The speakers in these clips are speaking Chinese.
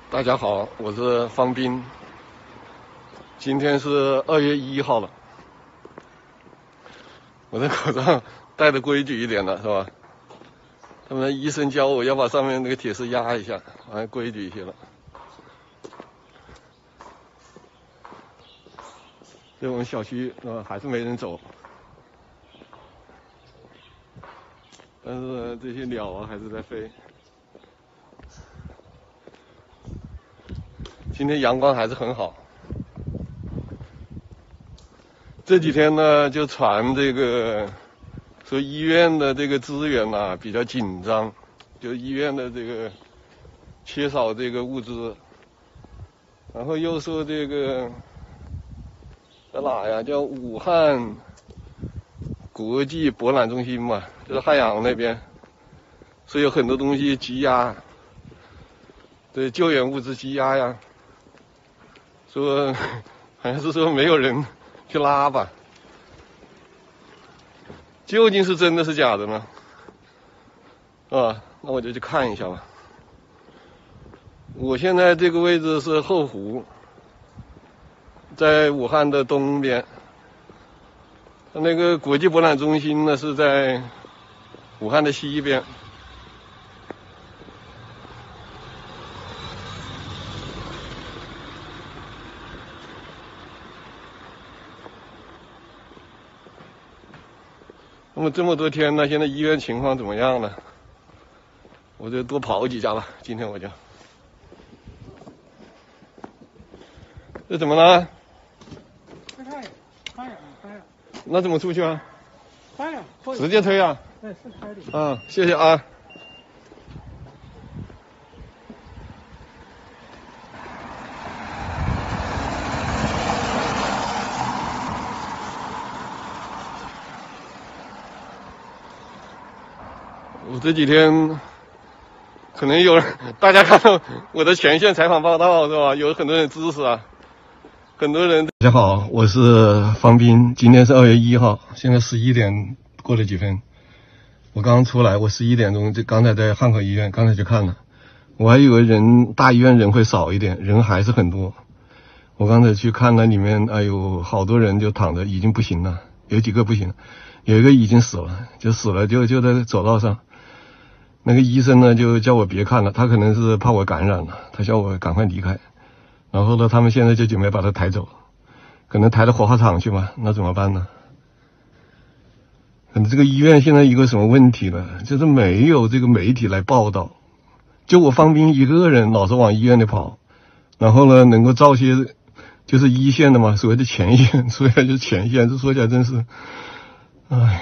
大家好，我是方斌。今天是2月1号了，我的口罩戴的规矩一点了，是吧？他们医生教我要把上面那个铁丝压一下，完规矩一些了。这我们小区还是没人走，但是这些鸟啊还是在飞。今天阳光还是很好。这几天呢，就传这个说医院的这个资源啊比较紧张，就医院的这个缺少这个物资，然后又说这个在哪呀？叫武汉国际博览中心嘛，就是汉阳那边，所以有很多东西积压，对救援物资积压呀。说好像是说没有人去拉吧，究竟是真的是假的呢？那我就去看一下吧。我现在这个位置是后湖，在武汉的东边，那个国际博览中心呢是在武汉的西边。那么这么多天呢，现在医院情况怎么样呢？我就多跑几家吧，今天我就。这怎么了？推开呀，开呀。那怎么出去啊？开呀，直接推啊？对，是开的。啊，谢谢啊。我这几天可能有人，大家看到我的前线采访报道是吧？有很多人支持啊，很多人。大家好，我是方斌，今天是2月1号，现在11点过了几分。我刚出来，我11点钟就刚才在汉口医院，刚才去看了，我还以为大医院人会少一点，人还是很多。我刚才去看了里面，哎呦，好多人就躺着，已经不行了，有几个不行了，有一个已经死了，就在走道上。那个医生呢就叫我别看了，他可能是怕我感染了，他叫我赶快离开。然后呢，他们现在就准备把他抬走，可能抬到火化场去吧，那怎么办呢？可能这个医院现在一个什么问题呢？就是没有这个媒体来报道，就我方斌一个人老是往医院里跑，然后呢能够照些就是一线的嘛，所谓的前线，说起来就前线，这说起来真是，哎呀。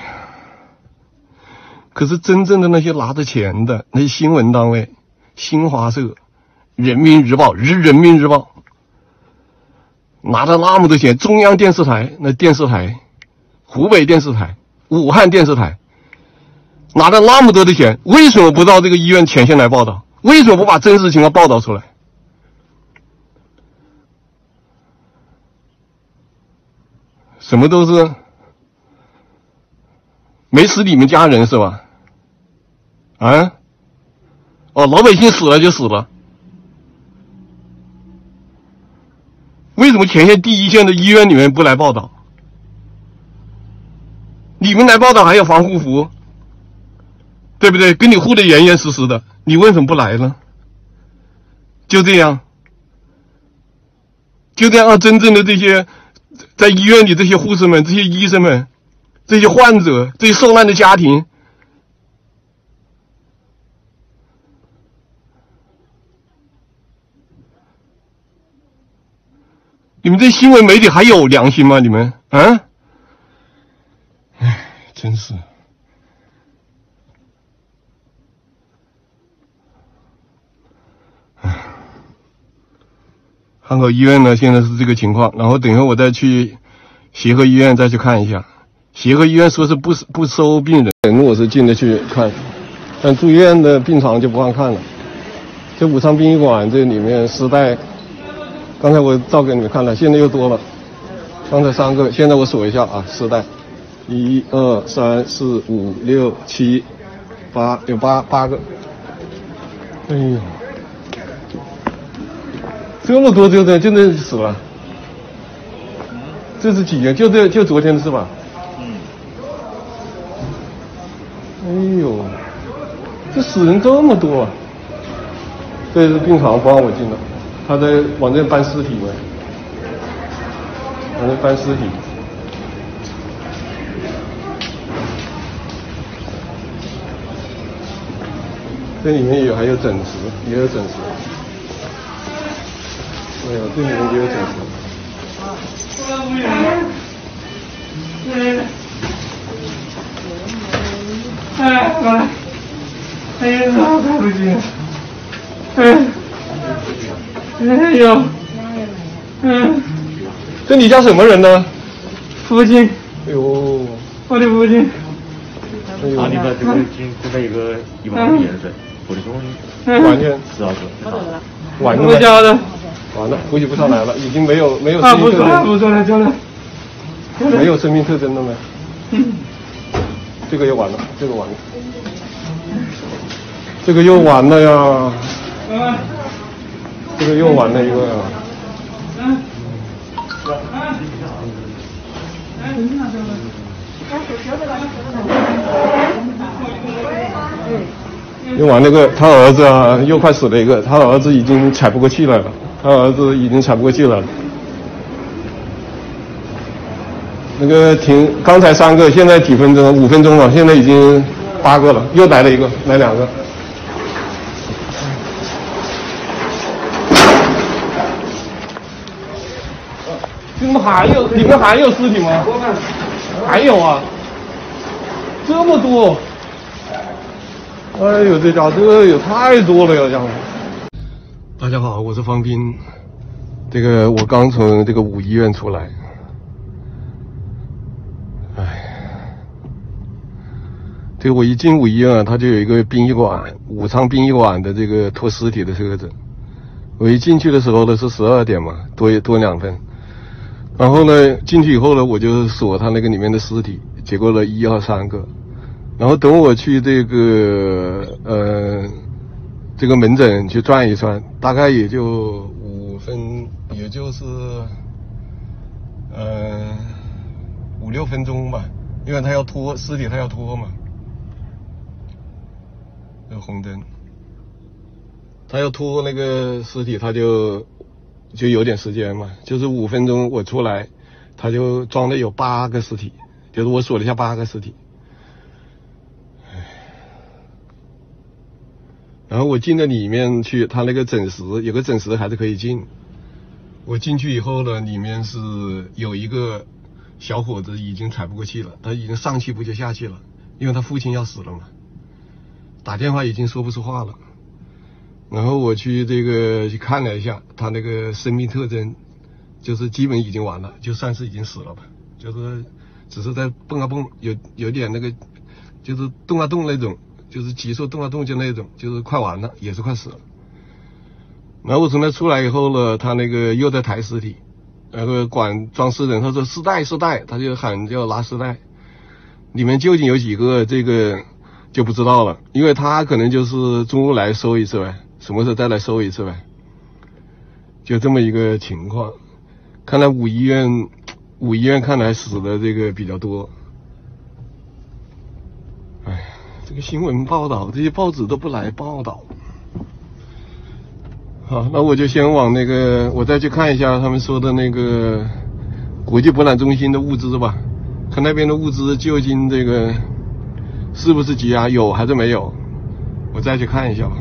可是真正的那些拿着钱的那些新闻单位，新华社、人民日报、人民日报，拿着那么多钱，中央电视台那电视台、湖北电视台、武汉电视台，拿着那么多的钱，为什么不到这个医院前线来报道？为什么不把真实情况报道出来？什么都是没死你们家人是吧？啊？哦，老百姓死了就死了。为什么前线第一线的医院里面不来报道？你们来报道还有防护服，对不对？跟你护得严严实实的，你为什么不来呢？就这样让真正的这些在医院里这些护士们、这些医生们、这些患者、这些受难的家庭，你们这新闻媒体还有良心吗？你们啊？唉，真是。汉口医院呢，现在是这个情况，然后等一会儿我再去协和医院再去看一下。协和医院说是不收病人，我是进得去看，但住院的病床就不让看了。这武昌殡仪馆这里面尸袋，刚才我照给你们看了，现在又多了，刚才3个，现在我数一下啊，尸袋，1、2、3、4、5、6、7、8，有8个。哎呦！这么多就那死了。这是几天？就昨天是吧？哎呦，这死人这么多啊！这是病房不让我进的，他在往这搬尸体嘛，往这搬尸体。这里面还有整尸，也有整尸。哎呦，这里面也有整尸。哎呀，太不行！哎呦，这你家什么人呢？父亲。哎呦，我的父亲。啊，你的这个已经住在一个12000岁，我的兄弟完全12岁，完了，我家的。完了，呼吸不上来了，已经没有啊，生命特征，不说了，叫了。没有生命特征了没？这个又完了，这个完了，这个又完了呀，这个又完了一个呀。又完那个，他儿子啊，又快死了一个，他儿子已经喘不过气来了，那个刚才3个，现在几分钟？5分钟了，现在已经8个了，又来了一个，来2个。你们还有里面还有尸体吗？还有啊，这么多！哎呦，这家这也太多了呀，家伙！大家好，我是方斌。这个我刚从这个5医院出来。这个我一进5医院啊，它就有一个殡仪馆，武昌殡仪馆的这个拖尸体的车子。我一进去的时候呢是12点嘛，多2分。然后呢进去以后呢，我就锁它那个里面的尸体，结果呢1、2、3个。然后等我去这个门诊去转一转，大概也就5分，也就是5、6分钟吧，因为他要拖尸体，他要拖嘛。这个红灯，他要拖那个尸体，他就有点时间嘛，就是5分钟我出来，他就装了有8个尸体，就是我锁了一下8个尸体。然后我进到里面去，他那个诊室有个诊室还是可以进。我进去以后呢，里面是有一个小伙子已经喘不过气了，他已经上气不接下气了，因为他父亲要死了嘛，打电话已经说不出话了。然后我去去看了一下，他那个生命特征，就是基本已经完了，就算是已经死了吧，就是只是在蹦啊蹦，有点那个，就是动啊动那种。就是急速动啊动就那种，就是快完了，也是快死了。然后我从那出来以后呢，他那个又在抬尸体，然后管装尸人，他说尸袋，他就喊要拉尸袋。里面究竟有几个，这个就不知道了，因为他可能就是中午来收一次呗，什么时候再来收一次呗，就这么一个情况。看来5医院看来死的这个比较多。这个新闻报道，这些报纸都不来报道。好，那我就先往我再去看一下他们说的那个国际博览中心的物资吧，看那边的物资究竟这个是不是积压，有还是没有，我再去看一下吧。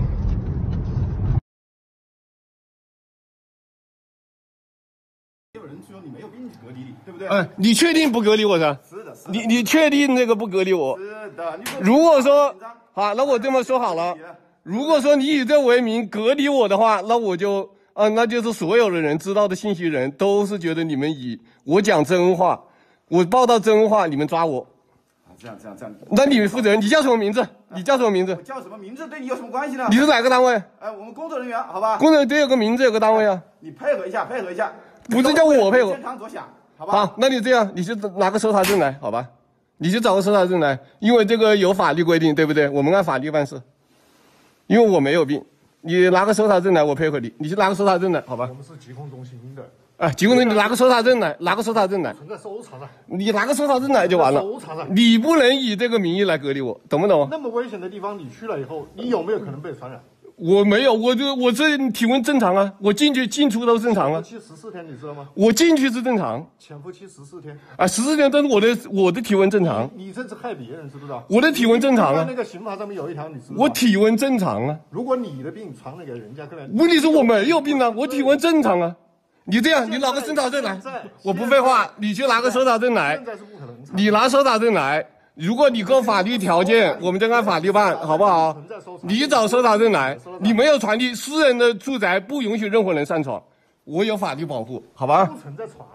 有人说你没有病隔离你，对不对？你确定不隔离我噻？是的，是的。你确定那个不隔离我？是的。如果说好，那我这么说好了，如果说你以这为名隔离我的话，那我就那就是所有的人知道的信息人都是觉得你们我讲真话，我报道真话，你们抓我。这样。那你负责人，你叫什么名字？你叫什么名字？我叫什么名字对你有什么关系呢？你是哪个单位？我们工作人员，好吧。工作人员得有个名字，有个单位啊。你配合一下。不是叫我配合。健康着想，好吧。好，那你这样，你就拿个搜查证来，好吧？你就找个搜查证来，因为这个有法律规定，对不对？我们按法律办事。因为我没有病，你拿个搜查证来，我配合你。你去拿个搜查证来，好吧？我们是疾控中心的。哎，疾控证，你拿个搜查证来，拿个搜查证来。存在搜查上。你拿个搜查证来就完了。搜查上。你不能以这个名义来隔离我，懂不懂？那么危险的地方，你去了以后，你有没有可能被传染？我没有，我这体温正常啊，我进出都正常啊。潜伏期14天，你知道吗？我进去是正常。潜伏期14天。啊，14天，但是我的体温正常。你这是害别人，知不知道？我的体温正常啊。那个刑法上面有一条，你知道吗？我体温正常啊。如果你的病传了给人家，问题是我没有病啊，我体温正常啊。你这样，你拿个搜查证来，我不废话，你去拿个搜查证来。现在是不可能。你拿搜查证来。如果你够法律条件，我们再按法律办，好不好？你找搜查证来，你没有传递，私人的住宅不允许任何人上闯，我有法律保护，好吧？不存在闯。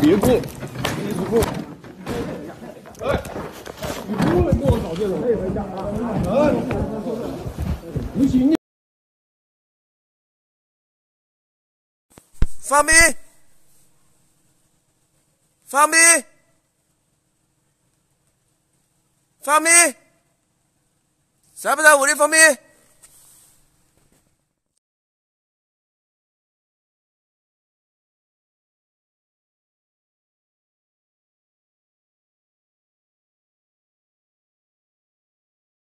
别过，一直过。哎，你不能跟我搞这种。不行。方斌。方斌，方斌，在不在屋里？方斌。